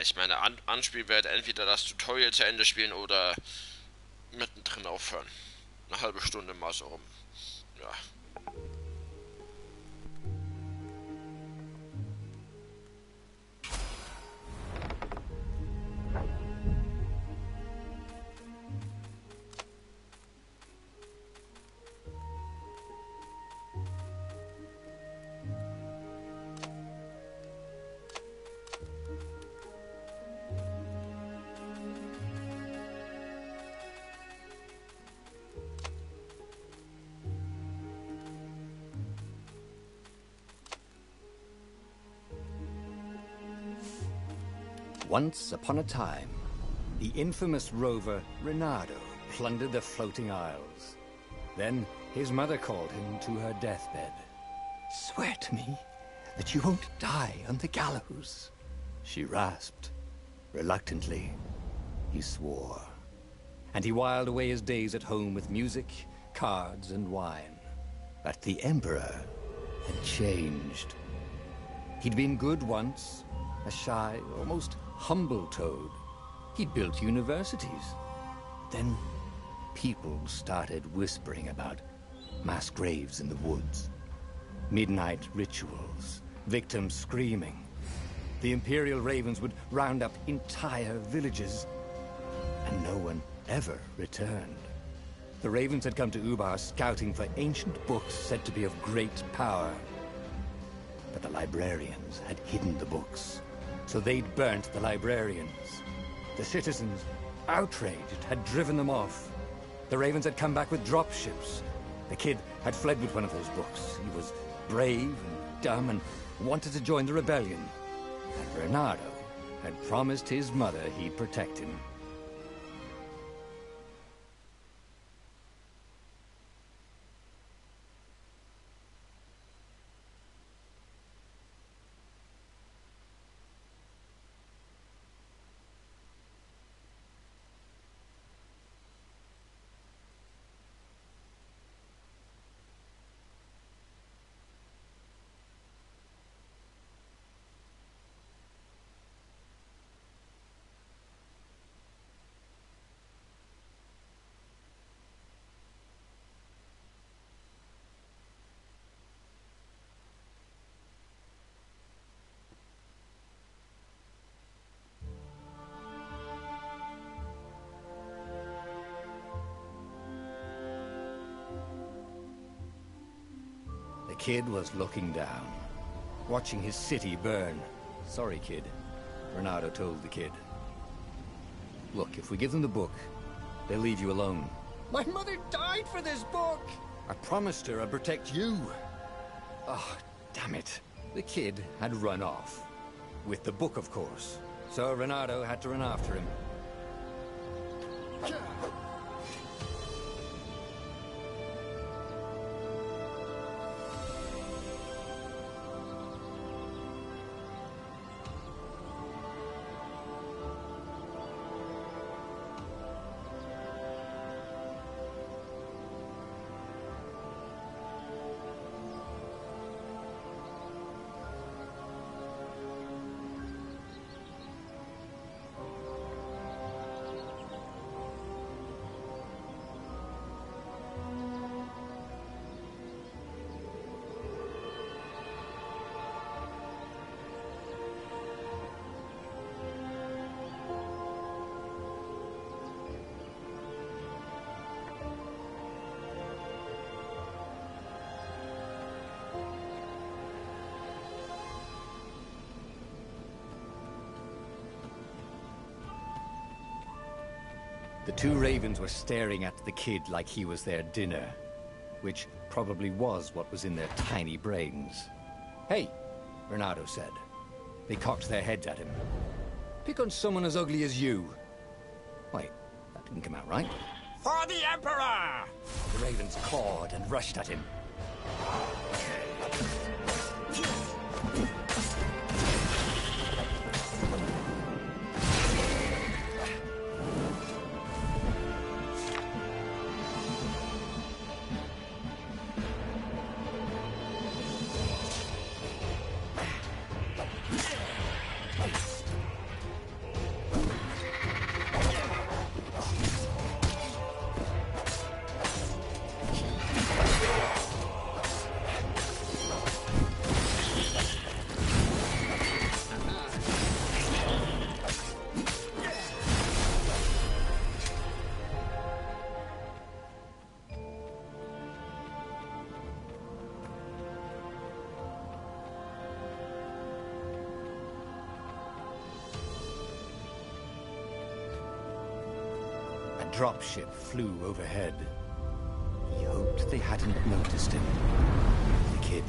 Ich meine, Anspiel wäre entweder das Tutorial zu Ende spielen oder mittendrin aufhören. Eine halbe Stunde mal so rum. Ja. Once upon a time, the infamous rover Reynardo plundered the floating isles. Then his mother called him to her deathbed. "Swear to me that you won't die on the gallows," she rasped. Reluctantly, he swore. And he whiled away his days at home with music, cards, and wine. But the Emperor had changed. He'd been good once, a shy, almost humble toad. He'd built universities. Then people started whispering about mass graves in the woods, midnight rituals, victims screaming. The Imperial Ravens would round up entire villages, and no one ever returned. The Ravens had come to Ubar scouting for ancient books said to be of great power. But the librarians had hidden the books, so they'd burnt the librarians. The citizens, outraged, had driven them off. The Ravens had come back with dropships. The kid had fled with one of those books. He was brave and dumb and wanted to join the rebellion. And Reynardo had promised his mother he'd protect him. The kid was looking down, watching his city burn. "Sorry, kid," Reynardo told the kid. "Look, if we give them the book, they'll leave you alone." "My mother died for this book!" "I promised her I'd protect you." Oh, damn it. The kid had run off. With the book, of course. So Reynardo had to run after him. The two ravens were staring at the kid like he was their dinner, which probably was what was in their tiny brains. "Hey," Reynardo said. They cocked their heads at him. "Pick on someone as ugly as you." Wait, that didn't come out right. For the Emperor! The ravens cawed and rushed at him. dropship flew overhead. He hoped they hadn't noticed him. The kid.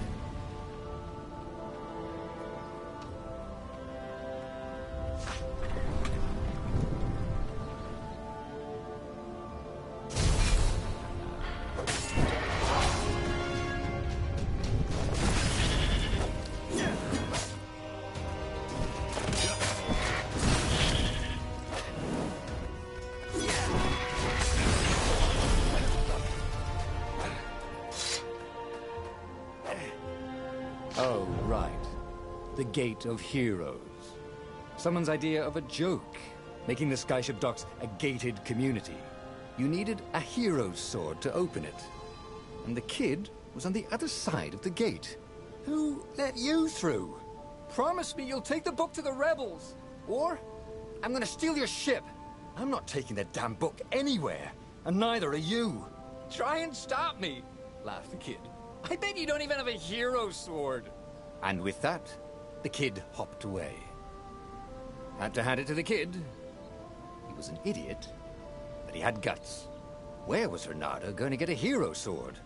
Oh, right. The Gate of Heroes. Someone's idea of a joke, making the skyship docks a gated community. You needed a hero's sword to open it. And the kid was on the other side of the gate. Who let you through? Promise me you'll take the book to the rebels. Or I'm gonna steal your ship. I'm not taking that damn book anywhere. And neither are you. Try and stop me, laughed the kid. I bet you don't even have a hero sword. And with that, the kid hopped away. Had to hand it to the kid. He was an idiot, but he had guts. Where was Renato going to get a hero sword?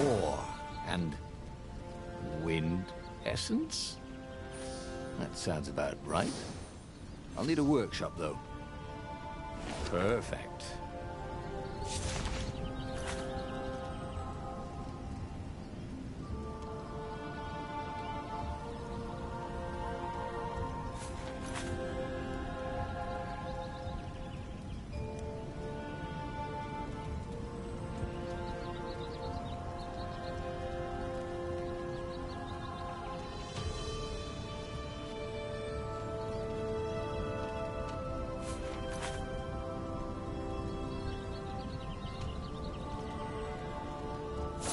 Ore and wind essence? That sounds about right. I'll need a workshop, though. Perfect.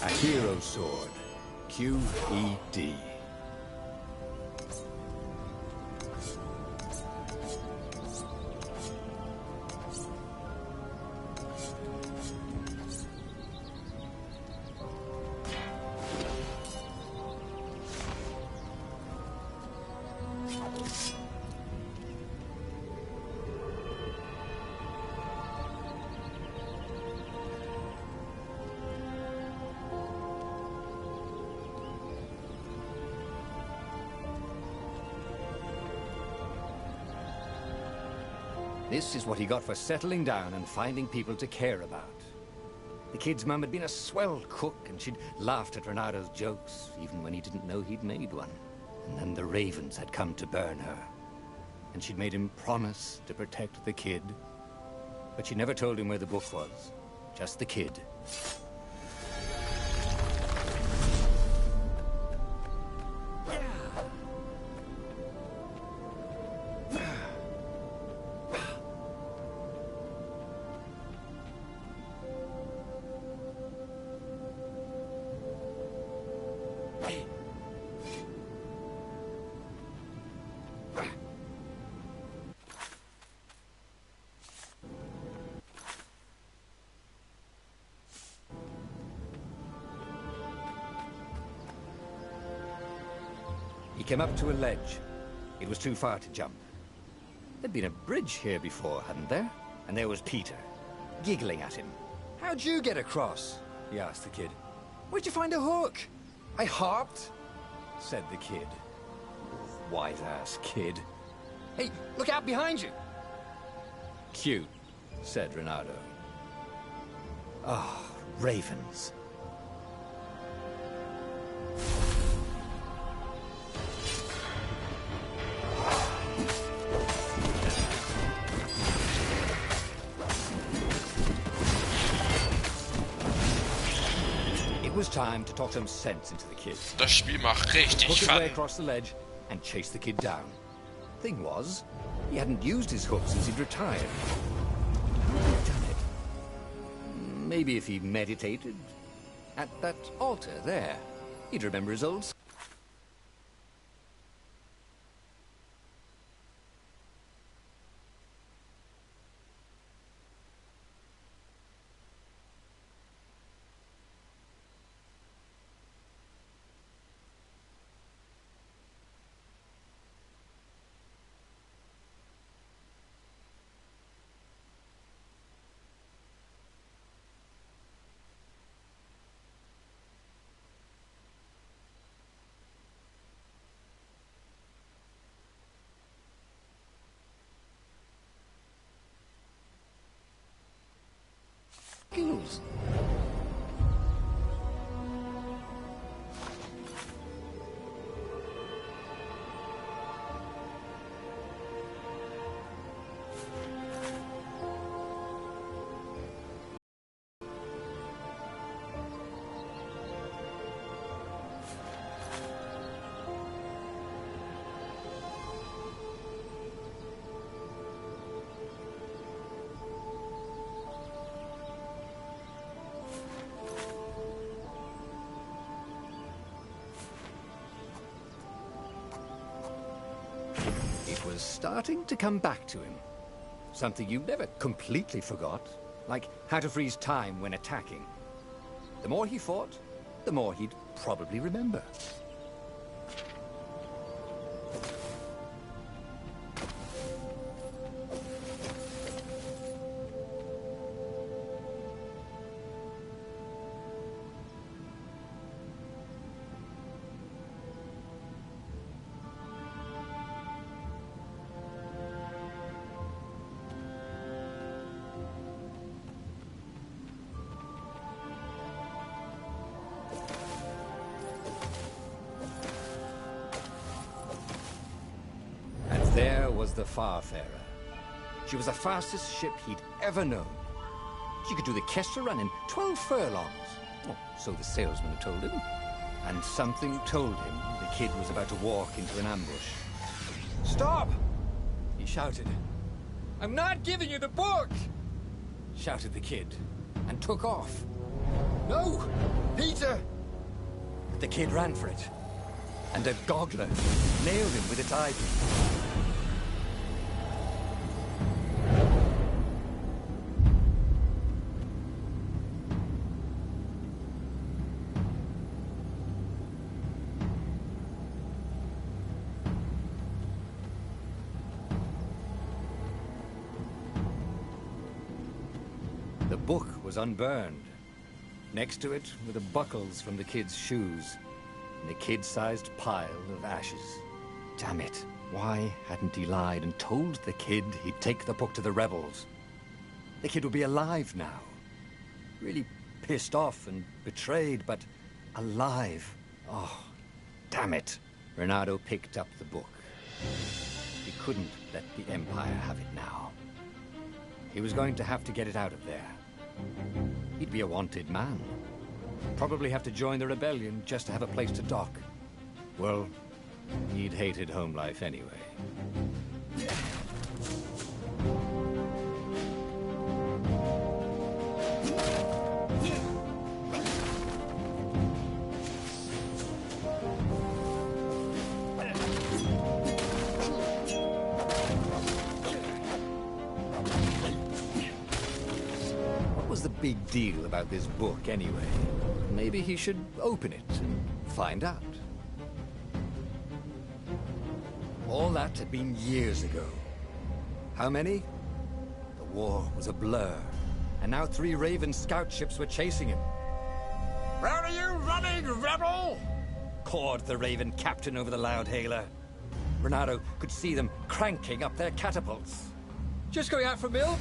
A hero sword. QED. This is what he got for settling down and finding people to care about. The kid's mum had been a swell cook, and she'd laughed at Renato's jokes, even when he didn't know he'd made one. And then the ravens had come to burn her. And she'd made him promise to protect the kid. But she never told him where the book was. Just the kid. He came up to a ledge. It was too far to jump. There'd been a bridge here before, hadn't there? And there was Peter, giggling at him. How'd you get across? He asked the kid. Where'd you find a hook? I hopped, said the kid. Wise-ass kid. Hey, look out behind you! Cute, said Renato. Ah, ravens. It was time to talk some sense into the kid. Das Spiel macht richtig Hook his way Fun. across the ledge and chase the kid down. Thing was, he hadn't used his hook since he'd retired. How had he done it? Maybe if he meditated at that altar there, he'd remember his old. skills. It was starting to come back to him. Something you never completely forgot, like how to freeze time when attacking. The more he fought, the more he'd probably remember. There was the Farfarer. She was the fastest ship he'd ever known. She could do the Kessel run in 12 furlongs. Oh, so the salesman had told him. And something told him the kid was about to walk into an ambush. "Stop!" he shouted. "I'm not giving you the book!" shouted the kid, and took off. "No! Peter!" But the kid ran for it, and a goggler nailed him with its eyepiece. The book was unburned. Next to it were the buckles from the kid's shoes, and a kid-sized pile of ashes. Damn it. Why hadn't he lied and told the kid he'd take the book to the rebels? The kid would be alive now. Really pissed off and betrayed, but alive. Oh, damn it. Reynardo picked up the book. He couldn't let the Empire have it now. He was going to have to get it out of there. He'd be a wanted man. Probably have to join the rebellion just to have a place to dock. Well, he'd hated home life anyway. Big deal about this book anyway. Maybe he should open it and find out. All that had been years ago. How many? The war was a blur, and now 3 Raven scout ships were chasing him. Where are you running, rebel? Cawed the Raven captain over the loudhailer. Reynardo could see them cranking up their catapults. "Just going out for milk?"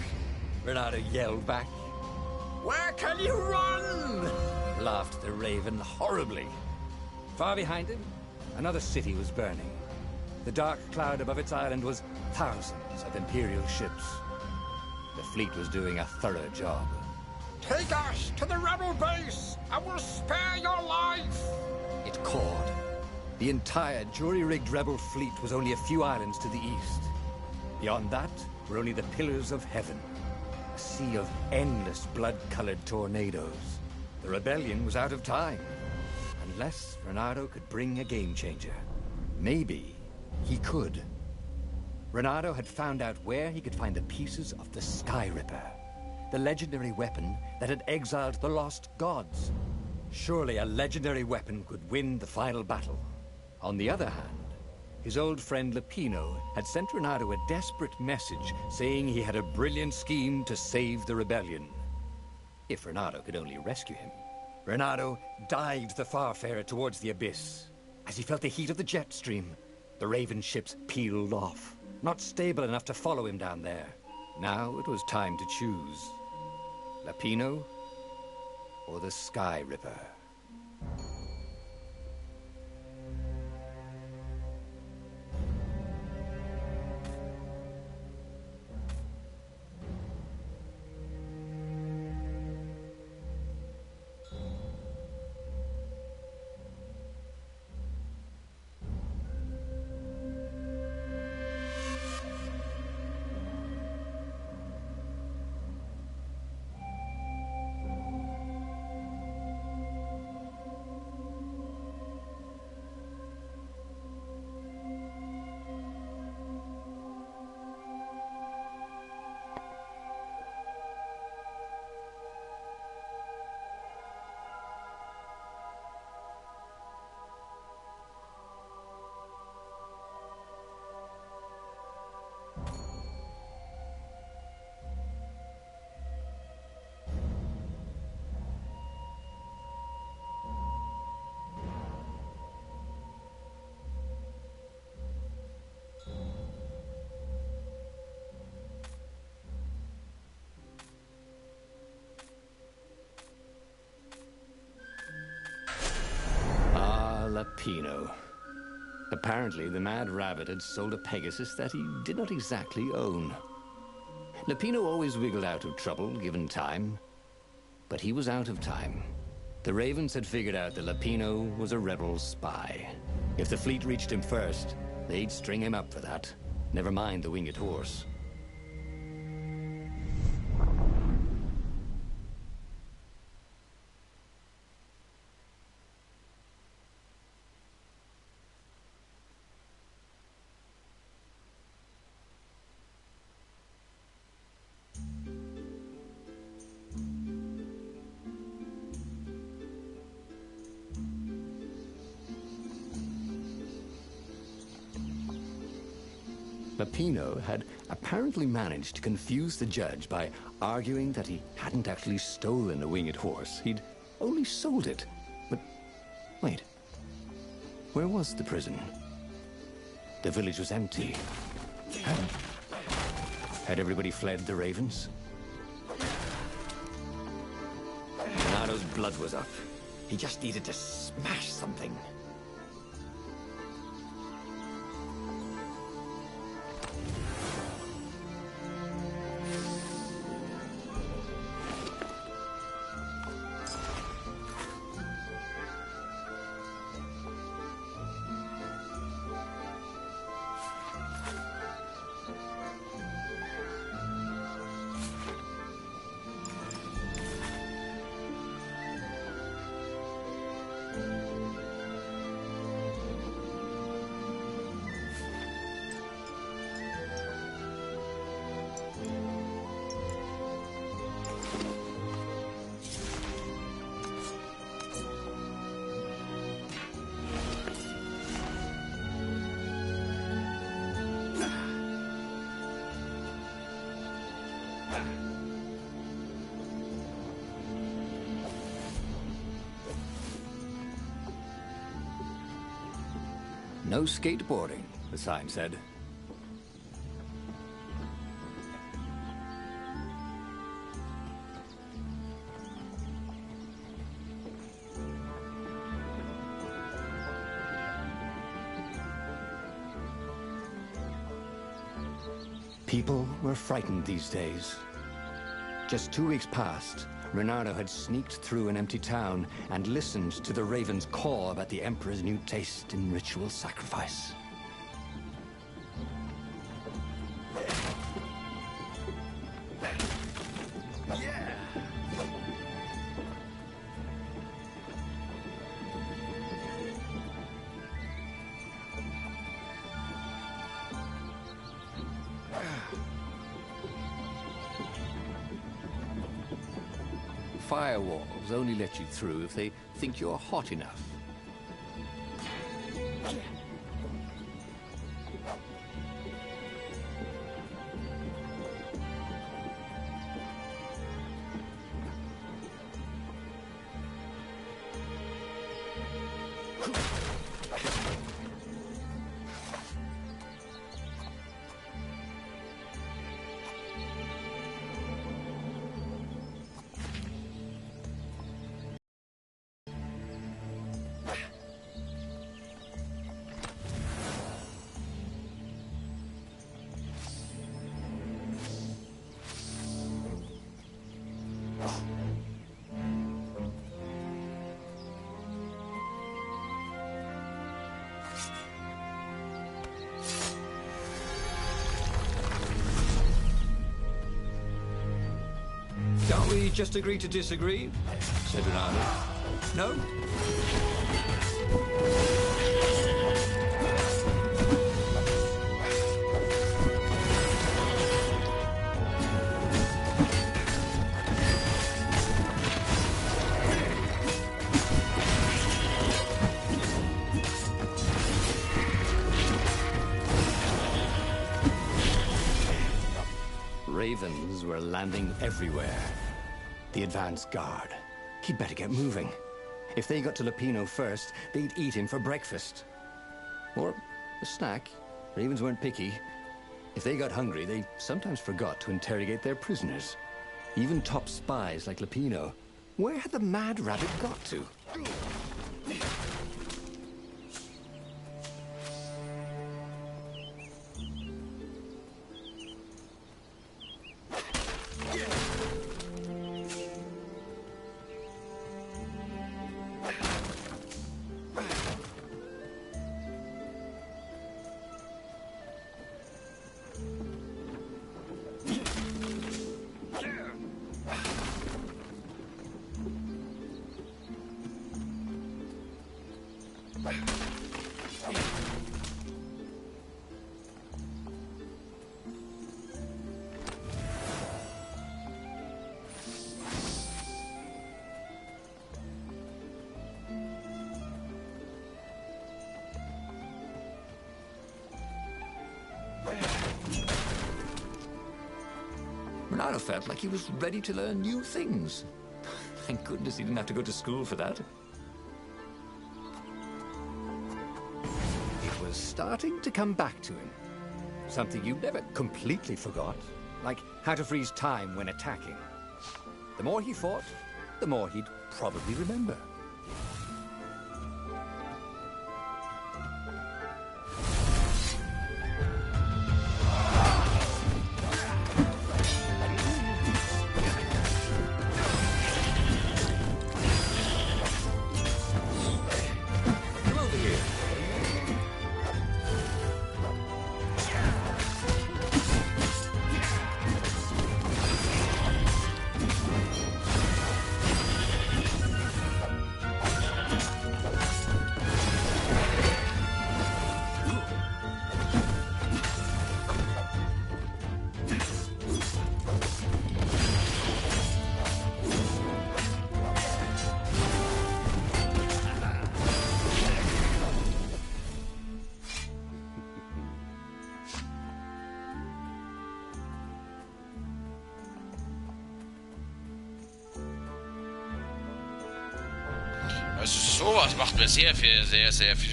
Reynardo yelled back. Where can you run? Laughed the Raven horribly. Far behind him, another city was burning. The dark cloud above its island was thousands of Imperial ships. The fleet was doing a thorough job. Take us to the rebel base! I will spare your life! It cawed. The entire jury-rigged rebel fleet was only a few islands to the east. Beyond that were only the pillars of heaven. A sea of endless blood-colored tornadoes. The rebellion was out of time. Unless Reynardo could bring a game-changer. Maybe he could. Reynardo had found out where he could find the pieces of the Sky Ripper, the legendary weapon that had exiled the lost gods. Surely a legendary weapon could win the final battle. On the other hand, his old friend Lapino had sent Reynardo a desperate message saying he had a brilliant scheme to save the rebellion. If Reynardo could only rescue him. Reynardo dived the Farfarer towards the abyss. As he felt the heat of the jet stream, the Raven ships peeled off, not stable enough to follow him down there. Now it was time to choose. Lapino or the Sky Ripper. Lapino. Apparently, the Mad Rabbit had sold a Pegasus that he did not exactly own. Lapino always wiggled out of trouble, given time. But he was out of time. The Ravens had figured out that Lapino was a rebel spy. If the fleet reached him first, they'd string him up for that. Never mind the winged horse. Lapino had apparently managed to confuse the judge by arguing that he hadn't actually stolen a winged horse. He'd only sold it. But wait, where was the prison? The village was empty. Had everybody fled the Ravens? Renado's blood was up. He just needed to smash something. No skateboarding, the sign said. People were frightened these days. Just 2 weeks past, Renardo had sneaked through an empty town and listened to the Ravens caw about the Emperor's new taste in ritual sacrifice. Firewalls only let you through if they think you're hot enough. Can't we just agree to disagree? Said Ronaldo. No? Ravens were landing everywhere. The advance guard. He'd better get moving. If they got to Lupino first, they'd eat him for breakfast. Or a snack. Ravens weren't picky. If they got hungry, they sometimes forgot to interrogate their prisoners. Even top spies like Lupino. Where had the mad rabbit got to? Ronaldo felt like he was ready to learn new things. Thank goodness he didn't have to go to school for that. It was starting to come back to him. Something you never completely forgot, like how to freeze time when attacking. The more he fought, the more he'd probably remember. Also sowas macht mir sehr viel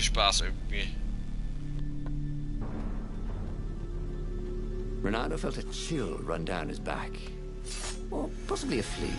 Spaß irgendwie. Ronaldo felt a chill run down his back. Or possibly a flea.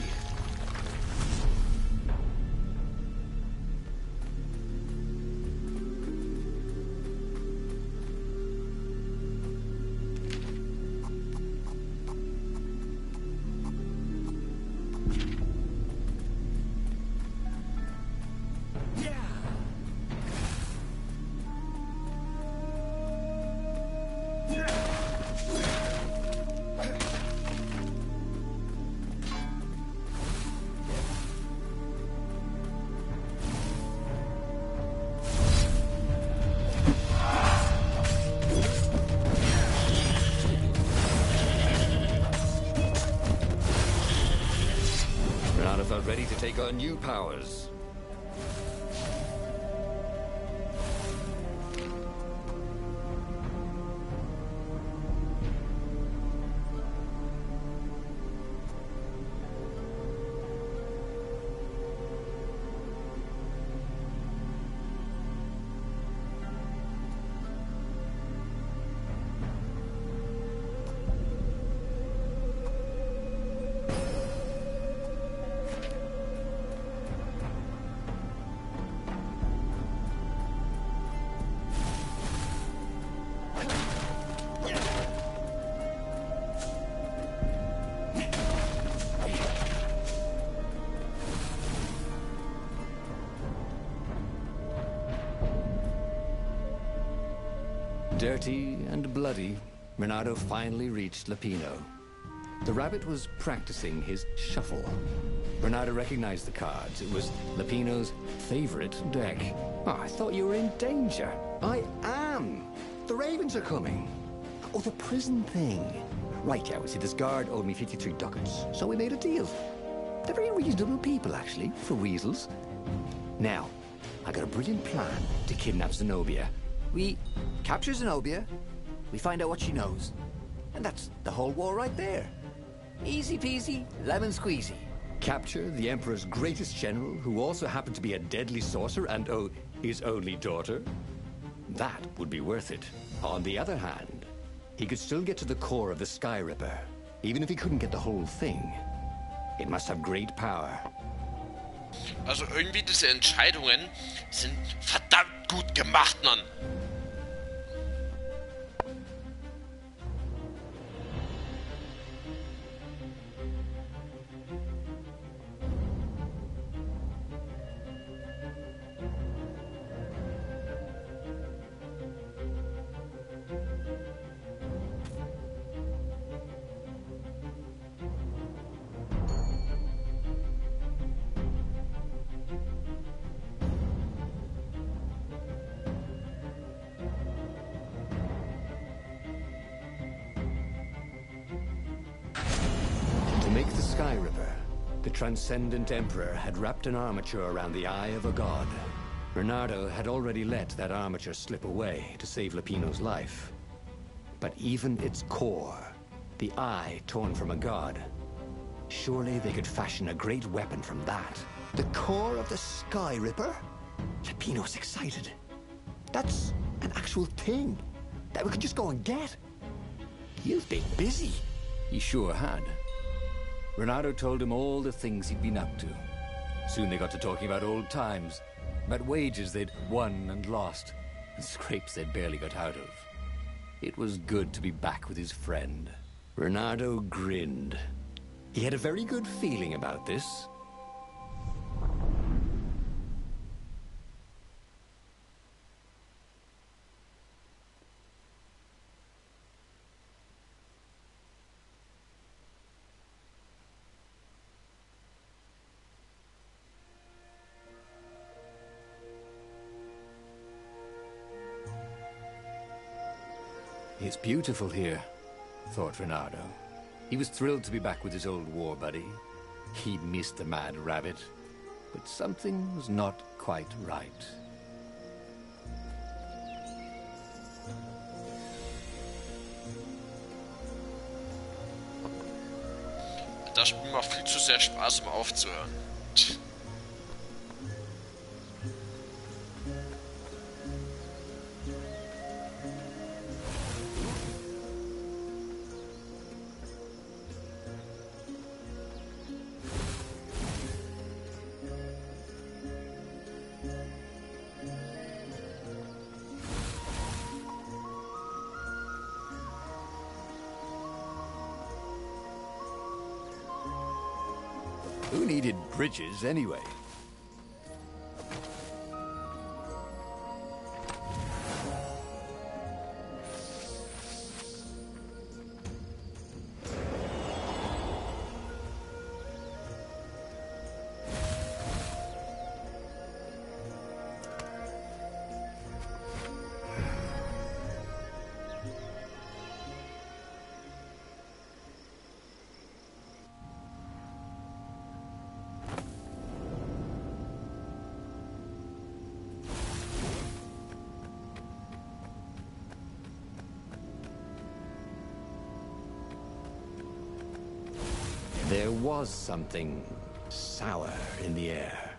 Felt ready to take on new powers. Dirty and bloody, Ronaldo finally reached Lupino. The rabbit was practicing his shuffle. Bernardo recognized the cards. It was Lupino's favorite deck. Oh, I thought you were in danger. I am. The ravens are coming. Oh, the prison thing. Right, yeah, see, this guard owed me 53 ducats, so we made a deal. They're very reasonable people, actually, for weasels. Now, I got a brilliant plan to kidnap Zenobia. We capture Zenobia, we find out what she knows, and that's the whole war right there. Easy peasy, lemon squeezy. Capture the Emperor's greatest general, who also happened to be a deadly sorcerer and, oh, his only daughter? That would be worth it. On the other hand, he could still get to the core of the Sky Ripper, even if he couldn't get the whole thing. It must have great power. Also irgendwie diese Entscheidungen sind verdammt gut gemacht, Mann. Sky Ripper, the transcendent Emperor had wrapped an armature around the eye of a god. Bernardo had already let that armature slip away to save Lupino's life. But even its core, the eye torn from a god, surely they could fashion a great weapon from that. The core of the Sky Ripper? Lupino's excited. That's an actual thing that we could just go and get. You've been busy. He sure had. Bernardo told him all the things he'd been up to. Soon they got to talking about old times, about wages they'd won and lost, and scrapes they'd barely got out of. It was good to be back with his friend. Bernardo grinned. He had a very good feeling about this. It's beautiful here, thought Bernardo. He was thrilled to be back with his old war buddy. He'd missed the mad rabbit, but something was not quite right. Das Spiel macht viel zu sehr Spaß, um aufzuhören. Who needed bridges anyway? There was something sour in the air.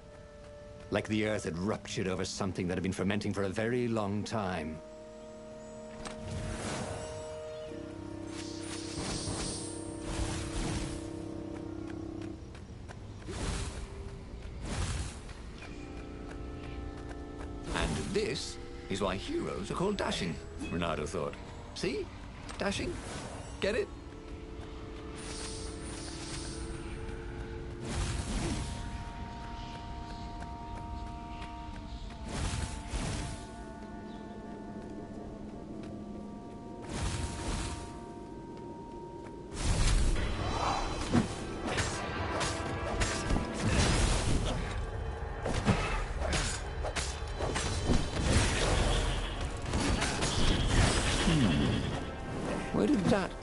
Like the earth had ruptured over something that had been fermenting for a very long time. And this is why heroes are called dashing, Renato thought. See? Dashing? Get it?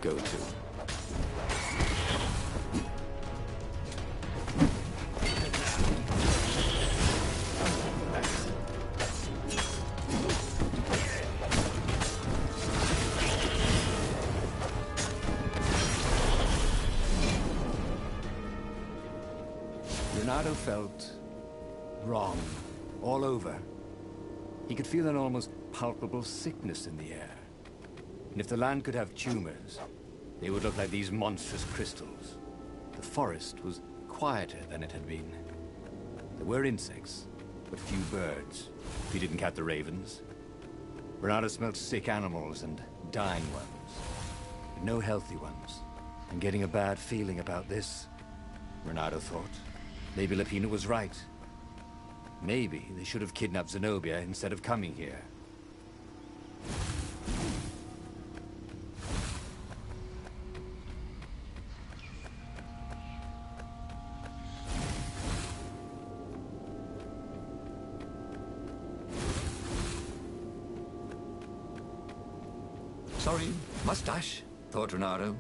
go to. Renato felt wrong all over. He could feel an almost palpable sickness in the air. And if the land could have tumors, they would look like these monstrous crystals. The forest was quieter than it had been. There were insects, but few birds, if you didn't count the ravens. Renato smelled sick animals and dying ones, but no healthy ones. And getting a bad feeling about this, Renato thought. Maybe Lapina was right. Maybe they should have kidnapped Zenobia instead of coming here. Sorry, mustache, thought Renato.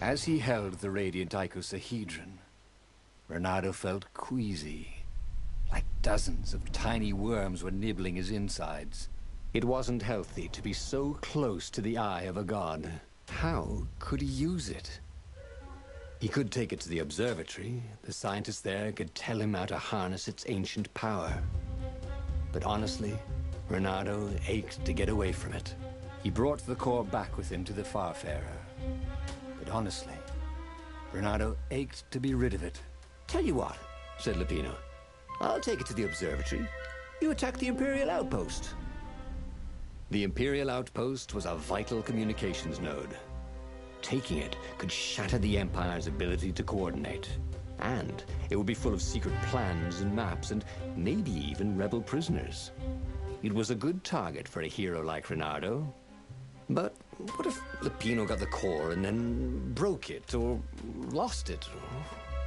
As he held the radiant icosahedron, Renato felt queasy, like dozens of tiny worms were nibbling his insides. It wasn't healthy to be so close to the eye of a god. How could he use it? He could take it to the observatory. The scientists there could tell him how to harness its ancient power. But honestly, Renato ached to get away from it. He brought the core back with him to the Farfarer. But honestly, Renato ached to be rid of it. Tell you what, said Lapino. I'll take it to the observatory. You attack the Imperial outpost. The Imperial outpost was a vital communications node. Taking it could shatter the Empire's ability to coordinate. And it would be full of secret plans and maps and maybe even rebel prisoners. It was a good target for a hero like Renato. But what if Lapino got the core and then broke it, or lost it,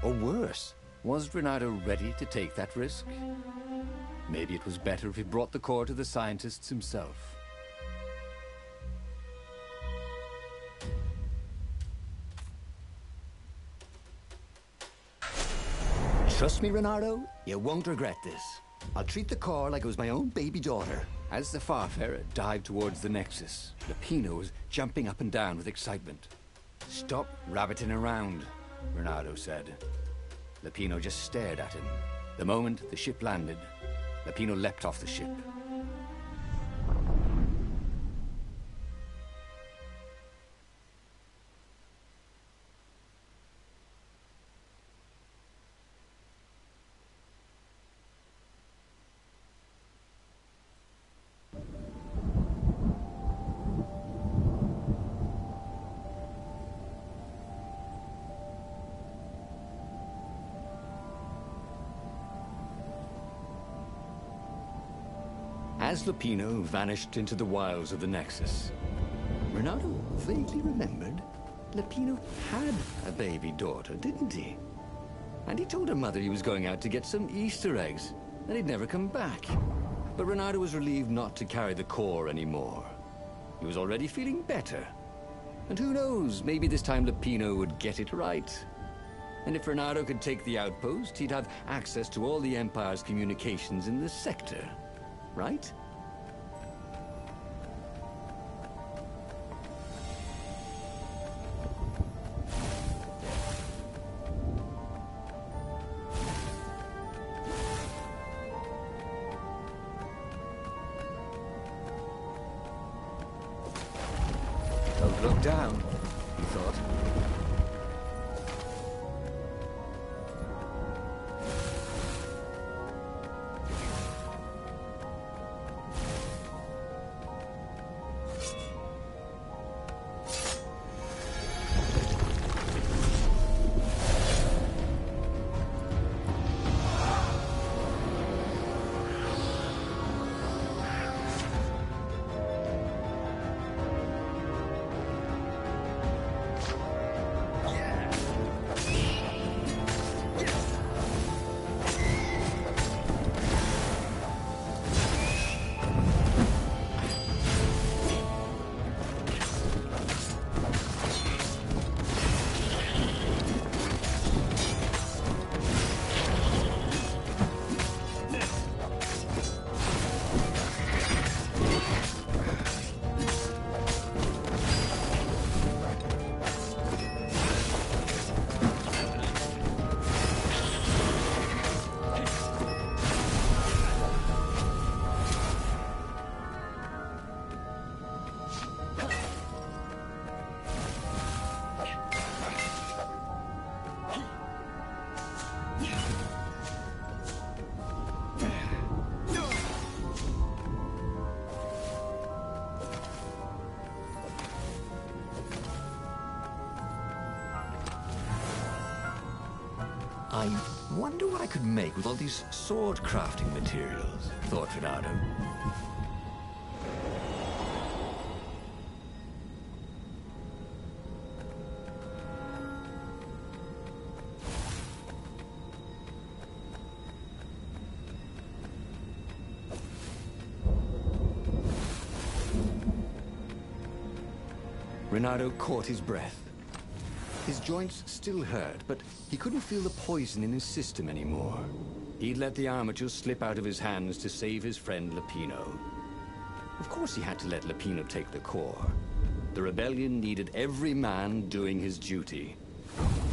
or worse? Was Renato ready to take that risk? Maybe it was better if he brought the core to the scientists himself. Trust me, Renato, you won't regret this. I'll treat the core like it was my own baby daughter. As the Farfarer dived towards the Nexus, Lapino was jumping up and down with excitement. "Stop rabbiting around," Renato said. Lapino just stared at him. The moment the ship landed, Lapino leapt off the ship. As Lupino vanished into the wilds of the Nexus, Renato vaguely remembered Lupino had a baby daughter, didn't he? And he told her mother he was going out to get some Easter eggs, and he'd never come back. But Renato was relieved not to carry the core anymore. He was already feeling better. And who knows, maybe this time Lupino would get it right. And if Renato could take the outpost, he'd have access to all the Empire's communications in the sector. Right? Don't look down, he thought. I wonder what I could make with all these sword crafting materials, thought Renato. Renato caught his breath. His joints still hurt, but he couldn't feel the poison in his system anymore. He'd let the armature slip out of his hands to save his friend Lupino. Of course he had to let Lupino take the core. The rebellion needed every man doing his duty.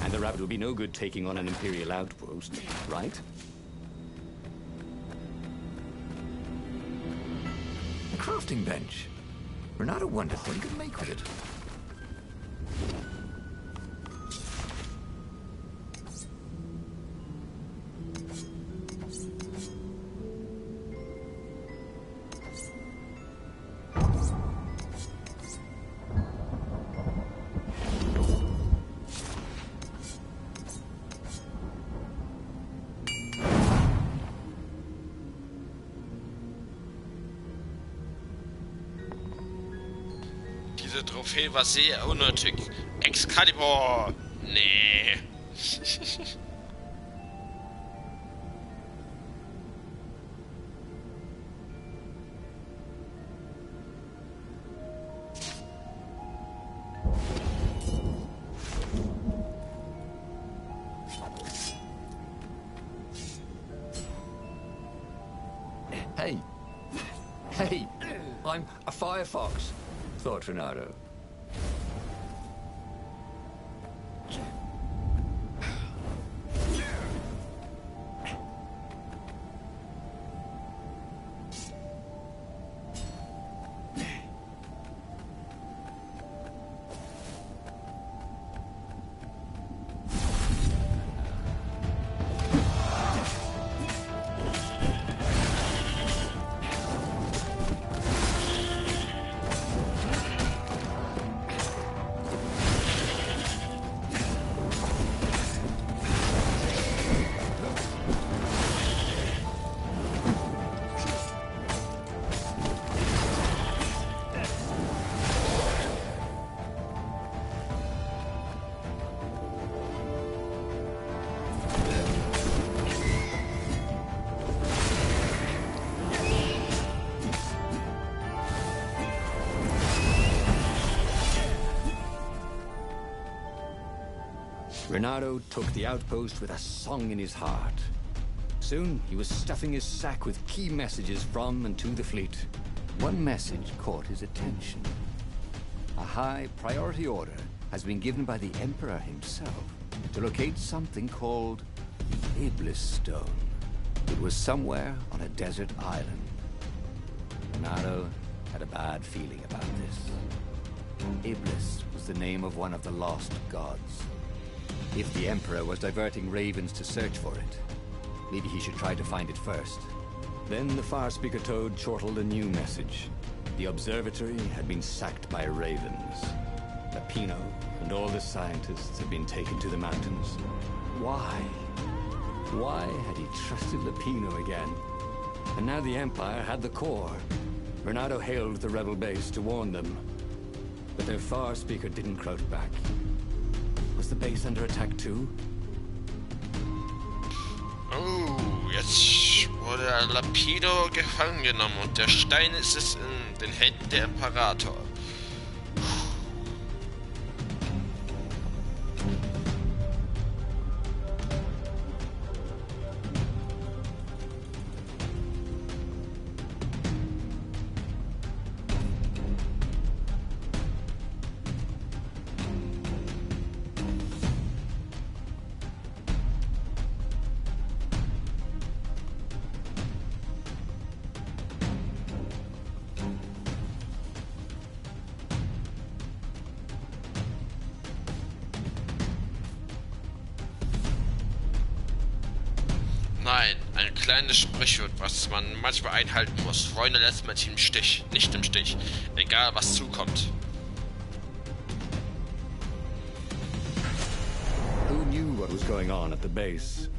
And the rabbit would be no good taking on an Imperial outpost, right? A crafting bench. Renato wondered what he could make with it. Diese Trophäe war sehr unnötig. Excalibur! Nee. Hey, I'm a firefox, thought Renato. Reynardo took the outpost with a song in his heart. Soon, he was stuffing his sack with key messages from and to the fleet. One message caught his attention. A high priority order has been given by the Emperor himself to locate something called the Iblis Stone. It was somewhere on a desert island. Reynardo had a bad feeling about this. Iblis was the name of one of the lost gods. If the Emperor was diverting ravens to search for it, maybe he should try to find it first. Then the Far-Speaker Toad chortled a new message. The observatory had been sacked by ravens. Lapino and all the scientists had been taken to the mountains. Why? Why had he trusted Lapino again? And now the Empire had the core. Reynardo hailed the rebel base to warn them. But their Far-Speaker didn't crouch back. Was the base under attack too? Oh, jetzt wurde Lapino gefangen genommen und der Stein ist es in den Händen der Imperator. Nein, ein kleines Sprichwort, was man manchmal einhalten muss. Freunde lässt man im Stich, nicht im Stich. Egal was zukommt. Who knew what was going on at the base?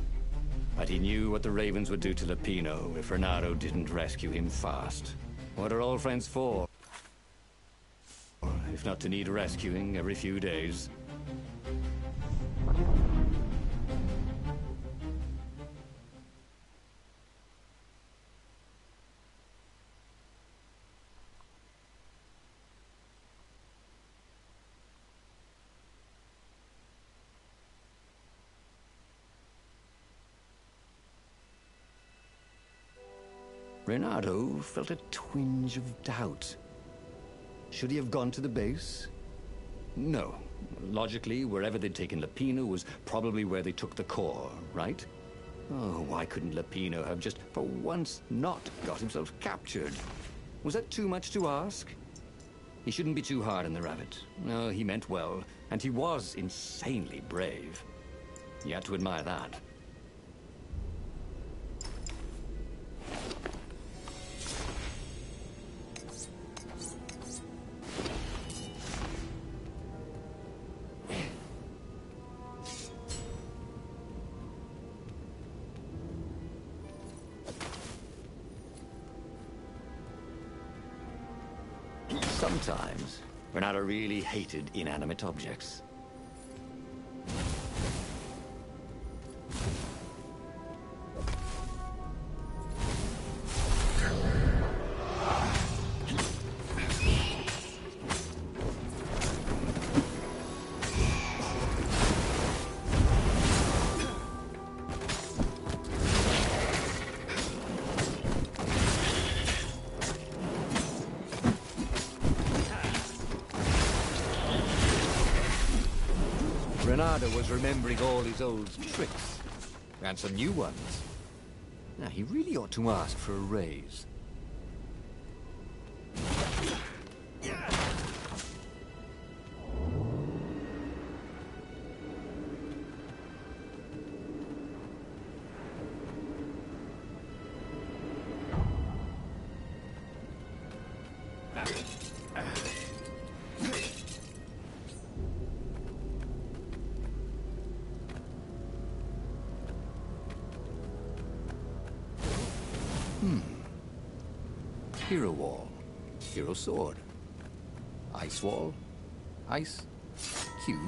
But he knew what the ravens would do to Lapino if Reynardo didn't rescue him fast. What are old friends for? If not to need rescuing every few days. Reynardo felt a twinge of doubt. Should he have gone to the base? No. Logically, wherever they'd taken Lapino was probably where they took the core, right? Oh, why couldn't Lapino have just, for once, not got himself captured? Was that too much to ask? He shouldn't be too hard on the rabbit. No, he meant well, and he was insanely brave. You had to admire that. Sometimes, Reynardo really hated inanimate objects. Reynardo was remembering all his old tricks, and some new ones. Now, he really ought to ask for a raise. Hero wall, hero sword, ice wall, ice cube.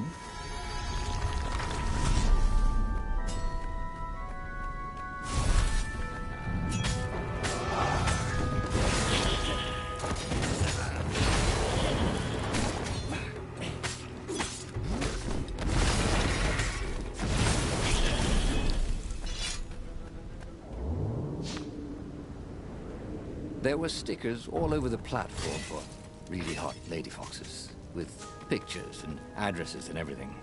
There were stickers all over the platform for really hot lady foxes, with pictures and addresses and everything.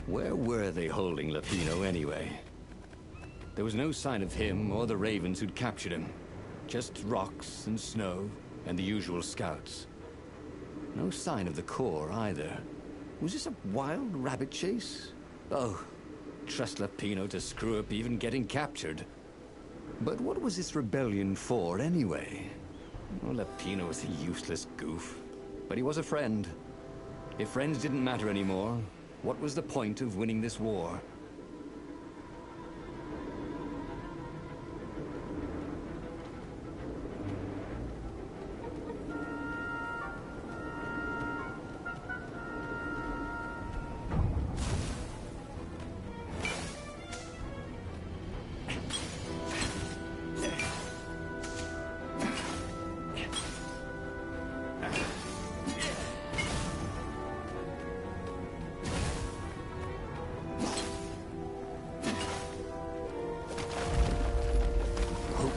Where were they holding Lapino anyway? There was no sign of him or the ravens who'd captured him. Just rocks and snow and the usual scouts. No sign of the core either. Was this a wild rabbit chase? Oh, trust Lapino to screw up even getting captured. But what was this rebellion for anyway? Well, Lapino was a useless goof. But he was a friend. If friends didn't matter anymore, what was the point of winning this war?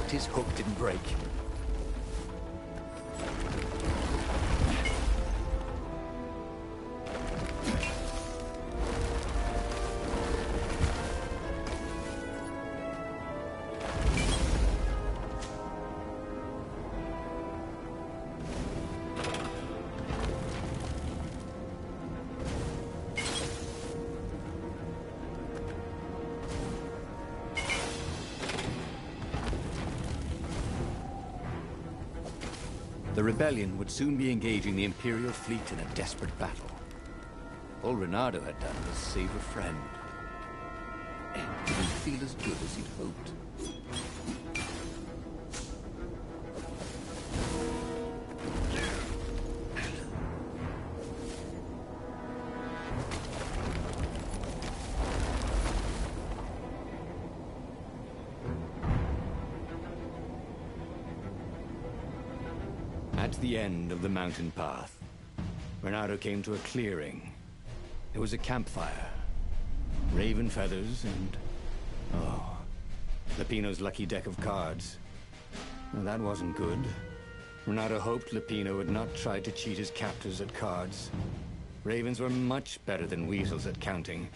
His hook didn't break. The rebellion would soon be engaging the Imperial fleet in a desperate battle. All Reynardo had done was save a friend. It didn't feel as good as he'd hoped. At the end of the mountain path, Reynardo came to a clearing. There was a campfire, raven feathers, and... oh, Lapino's lucky deck of cards. Now, that wasn't good. Reynardo hoped Lapino had not tried to cheat his captors at cards. Ravens were much better than weasels at counting,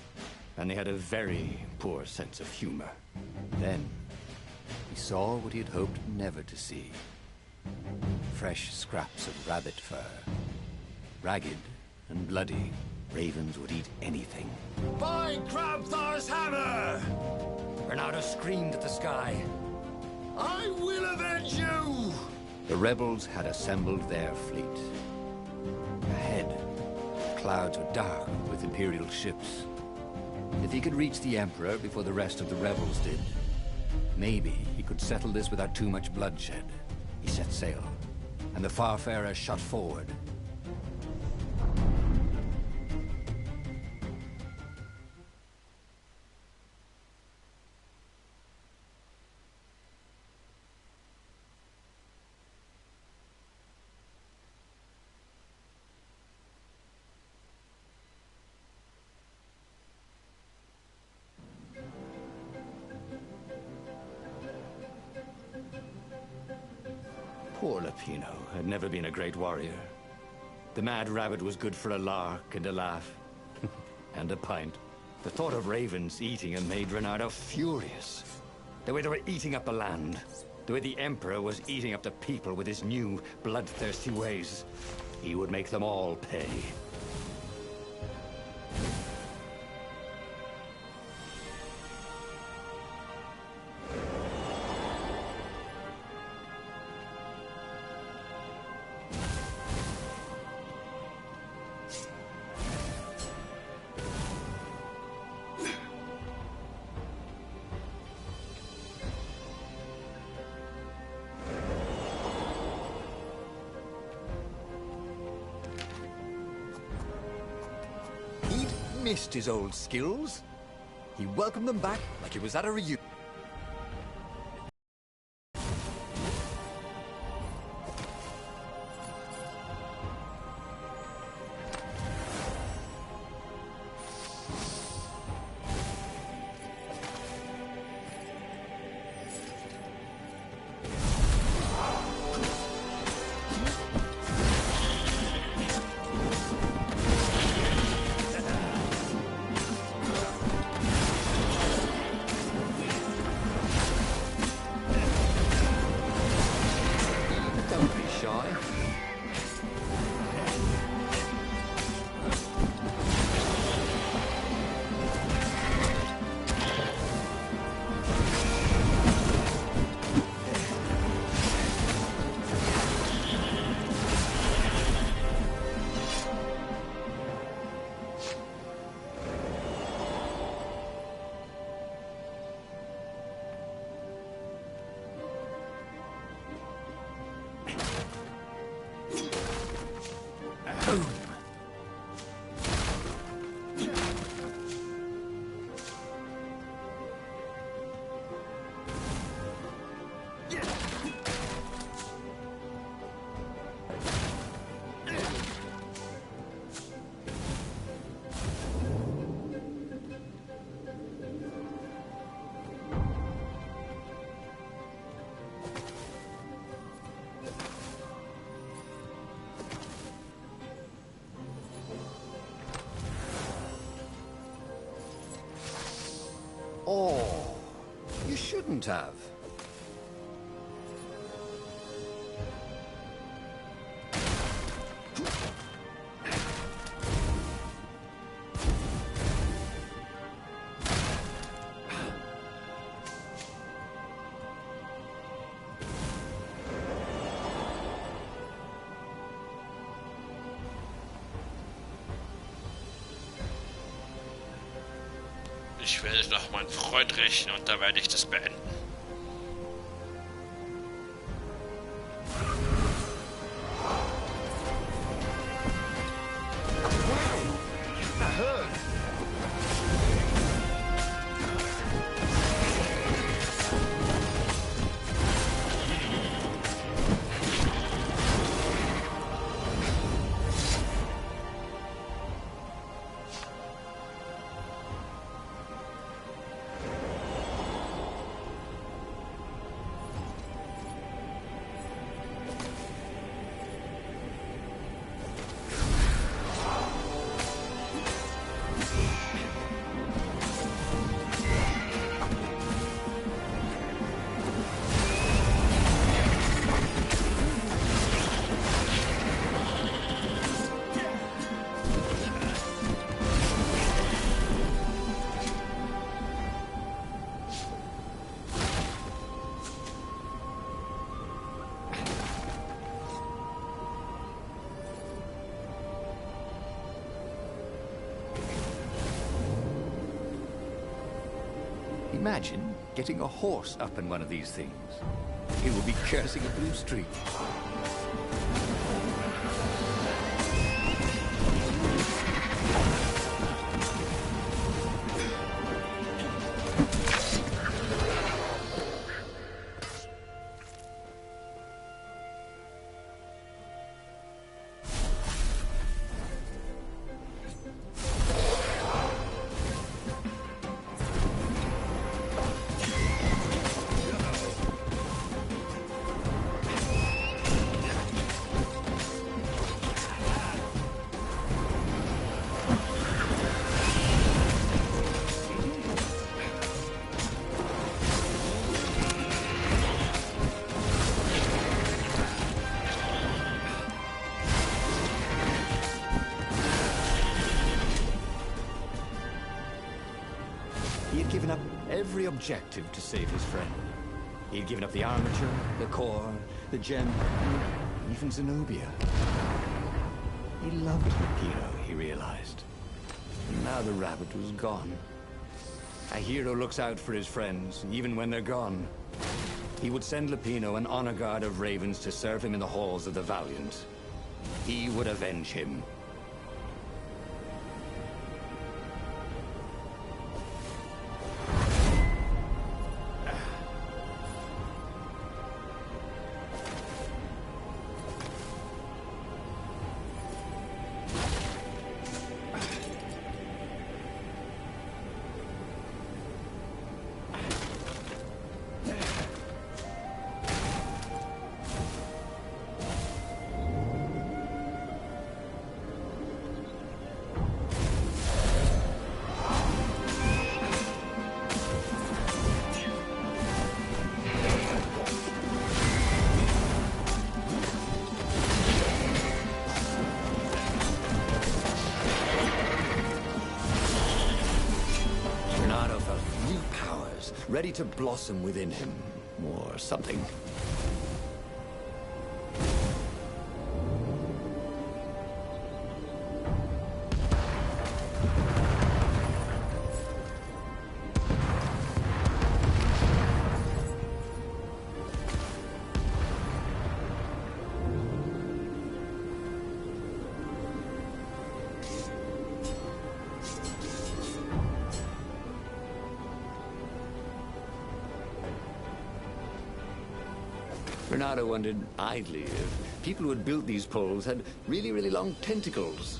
and they had a very poor sense of humor. Then, he saw what he had hoped never to see. Fresh scraps of rabbit fur. Ragged and bloody, ravens would eat anything. By Crabthar's hammer! Reynardo screamed at the sky. I will avenge you! The rebels had assembled their fleet. Ahead, the clouds were dark with Imperial ships. If he could reach the Emperor before the rest of the rebels did, maybe he could settle this without too much bloodshed. He set sail, and the Farfarer shot forward. Poor Lapino had never been a great warrior. The mad rabbit was good for a lark and a laugh. And a pint. The thought of ravens eating him made Reynardo furious. The way they were eating up the land. The way the Emperor was eating up the people with his new, bloodthirsty ways. He would make them all pay. missed his old skills. He welcomed them back like it was at a reunion. Oh, you shouldn't have. Ich werde noch meinen Freund rächen und da werde ich das beenden. Imagine getting a horse up in one of these things. It will be cursing a blue streak. He had given up every objective to save his friend. He had given up the armature, the core, the gem, even Zenobia. He loved Lupino, he realized. And now the rabbit was gone. A hero looks out for his friends, even when they're gone. He would send Lupino an honor guard of ravens to serve him in the halls of the Valiant. He would avenge him. ready to blossom within him, or something. Renato wondered idly if people who had built these poles had really, really long tentacles.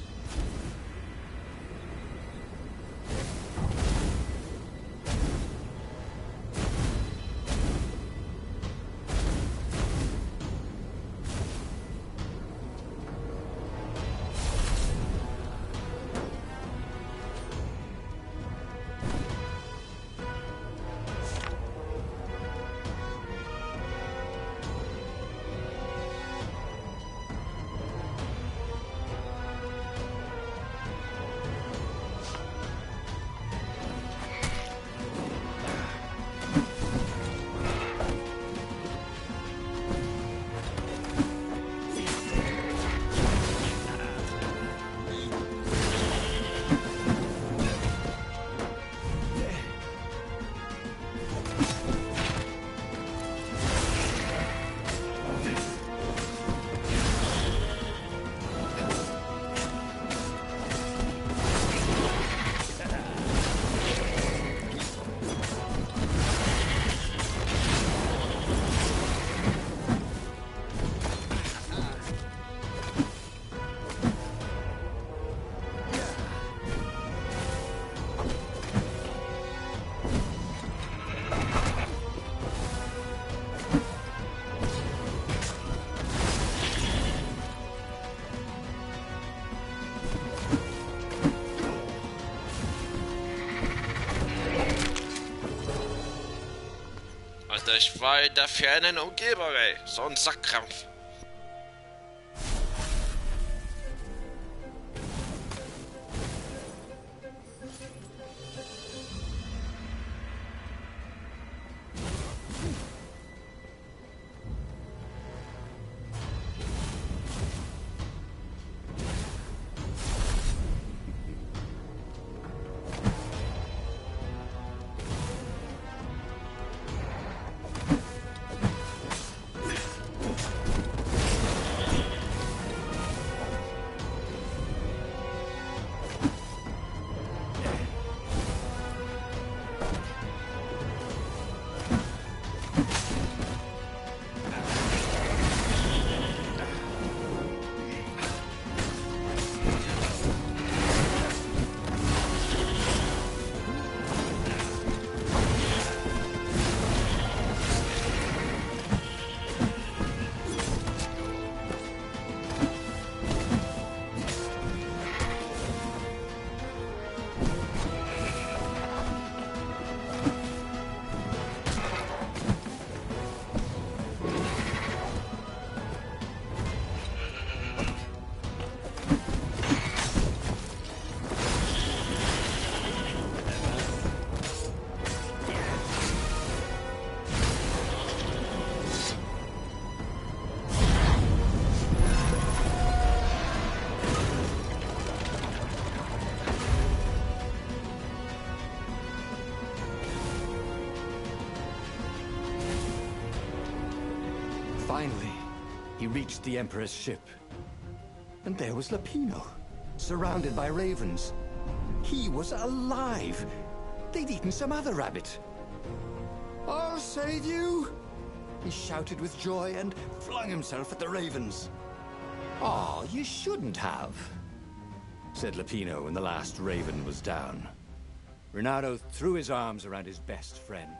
Alter, ich war in der fernen Umgebung, ey. So ein Sackkrampf. Finally, he reached the Emperor's ship. And there was Lapino, surrounded by ravens. He was alive. They'd eaten some other rabbit. "I'll save you!" he shouted with joy and flung himself at the ravens. "Oh, you shouldn't have," said Lapino when the last raven was down. Renato threw his arms around his best friend.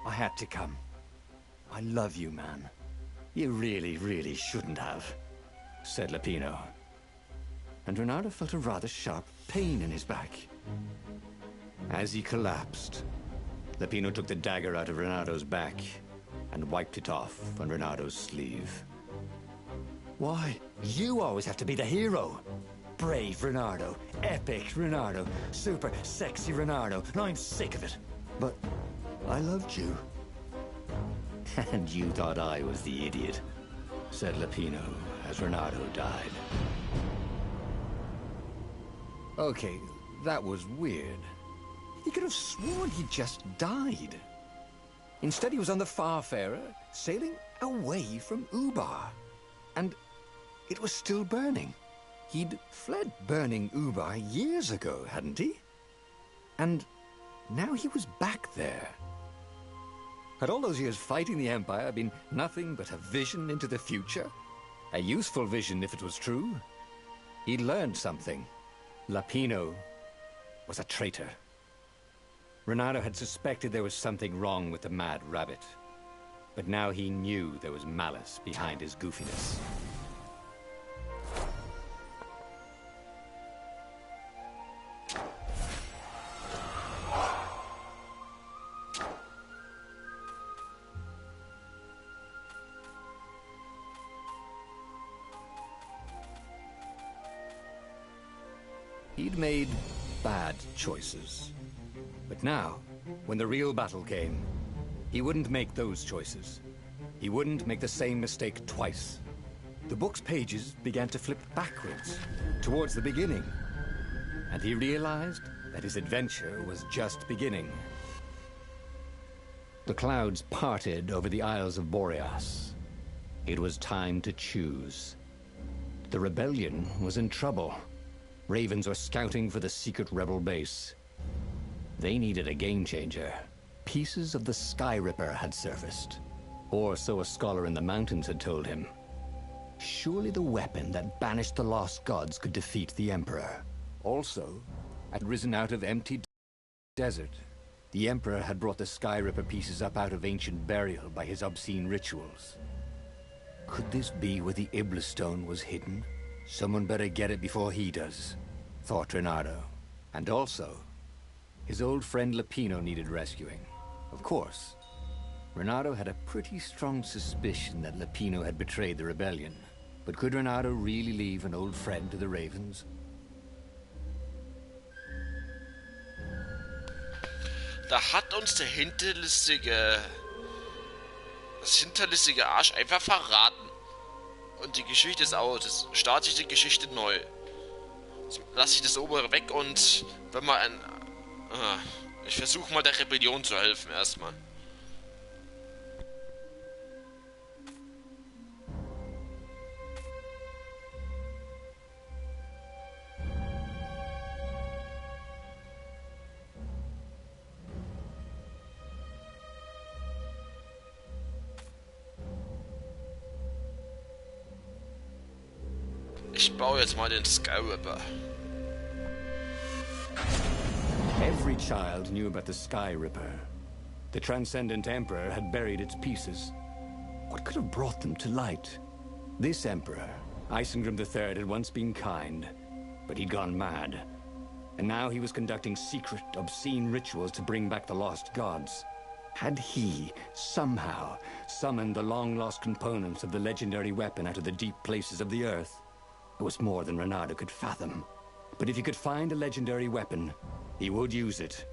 "I had to come. I love you, man." "You really, really shouldn't have," said Lapino. And Renato felt a rather sharp pain in his back. As he collapsed, Lapino took the dagger out of Renato's back and wiped it off on Renato's sleeve. "Why, you always have to be the hero. Brave Renato, epic Renato, super sexy Renato. Now I'm sick of it." But I loved you. And you thought I was the idiot, said Lapino as Renato died. Okay, that was weird. He could have sworn he just died. Instead, he was on the Farfarer, sailing away from Ubar. And it was still burning. He'd fled burning Ubar years ago, hadn't he? And now he was back there. Had all those years fighting the Empire been nothing but a vision into the future? A useful vision if it was true. He'd learned something. Lapino was a traitor. Renato had suspected there was something wrong with the Mad Rabbit. But now he knew there was malice behind his goofiness. He'd made bad choices. But now, when the real battle came, he wouldn't make those choices. He wouldn't make the same mistake twice. The book's pages began to flip backwards, towards the beginning. And he realized that his adventure was just beginning. The clouds parted over the Isles of Boreas. It was time to choose. The rebellion was in trouble. Ravens were scouting for the secret rebel base. They needed a game changer. Pieces of the Sky Ripper had surfaced. Or so a scholar in the mountains had told him. Surely the weapon that banished the lost gods could defeat the Emperor. Also, had risen out of empty desert. The Emperor had brought the Sky Ripper pieces up out of ancient burial by his obscene rituals. Could this be where the Iblis stone was hidden? Someone better get it before he does, thought Renato. And also, his old friend Lapino needed rescuing. Of course, Renato had a pretty strong suspicion that Lapino had betrayed the rebellion. But could Renato really leave an old friend to the Ravens? Da hat uns das hinterlistige Arsch einfach verraten. Und die Geschichte ist aus. Das startet sich die Geschichte neu. Jetzt lasse ich das obere weg und wenn man ich versuche mal der Rebellion zu helfen erstmal. Ich baue jetzt mal den Sky Ripper. Every child knew about the Sky Ripper. The Transcendent Emperor had buried its pieces. What could have brought them to light? This Emperor, Isengrim III, had once been kind, but he'd gone mad. And now he was conducting secret, obscene rituals to bring back the lost gods. Had he, somehow, summoned the long-lost components of the legendary weapon out of the deep places of the earth? It was more than Renato could fathom. But if he could find a legendary weapon, he would use it.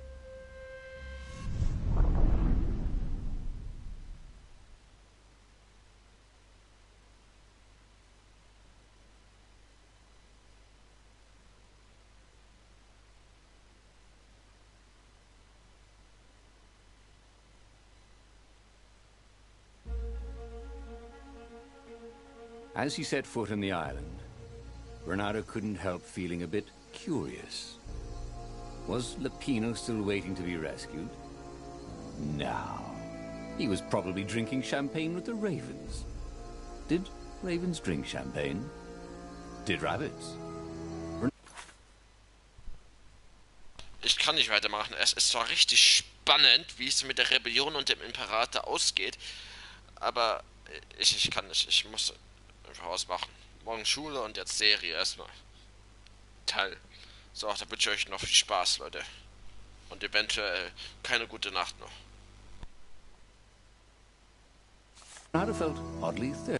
As he set foot on the island, Renato couldn't help feeling a bit curious. Was Lapino still waiting to be rescued? No. He was probably drinking champagne with the ravens. Did ravens drink champagne? Did rabbits? Ich kann nicht weitermachen. Es ist zwar richtig spannend, wie es mit der Rebellion und dem Imperator ausgeht, aber ich kann nicht. Ich muss einfach ausmachen. Morgen Schule und jetzt Serie erstmal. Teil. So, da wünsche ich euch noch viel Spaß, Leute. Und eventuell keine gute Nacht noch. Renato felt oddly thirsty.